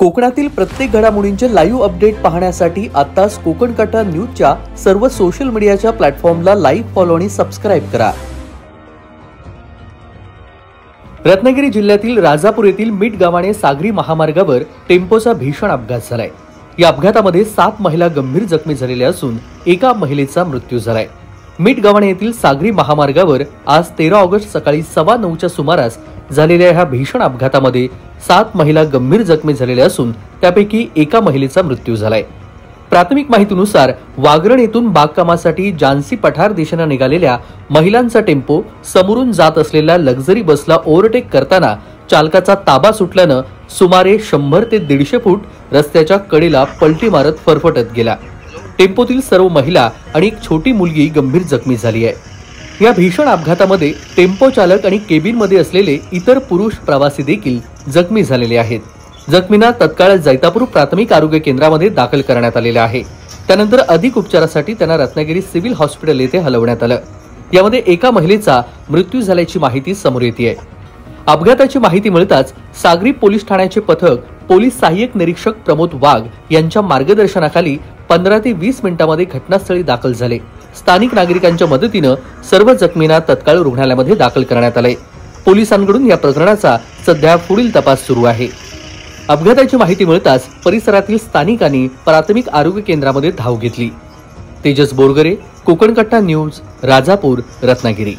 कोकणातील प्रत्येक घडामोडींचे लाईव्ह अपडेट पाहण्यासाठी आताच कोकण कट्टा न्यूजच्या सर्व सोशल मीडियाच्या प्लॅटफॉर्मला लाईक, फॉलो आणि सबस्क्राईब करा। रत्नागिरी जिल्ह्यातील राजापूर येथील मीठ गावाने सागरी महामार्गावर टेम्पोचा भीषण अपघात झालाय। या अपघातामध्ये 7 महिला गंभीर जखमी झालेल्या असून एका महिलेचा मृत्यू झालाय। मीठ गावाने येथील सागरी महामार्गावर आज 13 ऑगस्ट सकाळी 9:15च्या सुमारास झालेल्या ह्या भीषण अपघातामध्ये 7 महिला गंभीर जखमी झालेल्या असून त्यापैकी एका महिलेचा मृत्यू झालाय। प्राथमिक माहितीनुसार वागरण येथून बागकामासाठी जानसी पठार दिशेने निघालेल्या महिलांचा टेम्पो समोरून जात असलेल्या लक्झरी बसला ओव्हरटेक करताना चालकाचा ताबा सुटल्याने सुमारे 100 ते 150 फूट रस्त्याच्या कडेला पलटी मारत फरफटत गेला। टेम्पोतील सर्व महिला आणि एक छोटी मुलगी गंभीर जखमी झाली आहे। या भीषण अपघातामध्ये टेम्पो चालक आणि केबिनमध्ये असलेले इतर पुरुष प्रवासी देखील जखमी झालेले आहेत। जखमींना तत्काळ जैतापूर प्राथमिक आरोग्य केंद्रामध्ये दाखल करण्यात आलेले आहे। त्यानंतर अधिक उपचारासाठी त्यांना रत्नागिरी सिव्हिल हॉस्पिटल येथे हलवण्यात आलं। यामध्ये एका महिलेचा मृत्यू झाल्याची माहिती समोर येते आहे। अपघाताची माहिती मिळताच सागरी पोलीस ठाण्याचे पथक पोलीस सहाय्यक निरीक्षक प्रमोद वाघ यांच्या मार्गदर्शनाखाली 15 ते 20 मिनिटांमध्ये घटनास्थळी दाखल झाले। स्थानिक नागरिकांच्या मदतीने सर्व जखमींना तत्काळ रुग्णालयामध्ये दाखल करण्यात आले। पोलिसांकडून या प्रकरणाचा सध्या पुढील तपास सुरू आहे। अपघाताची माहिती मिळताच परिसरातील स्थानिकांनी प्राथमिक आरोग्य केंद्रामध्ये धाव घेतली। तेजस बोरगरे, कोकण कट्टा न्यूज, राजापूर, रत्नागिरी।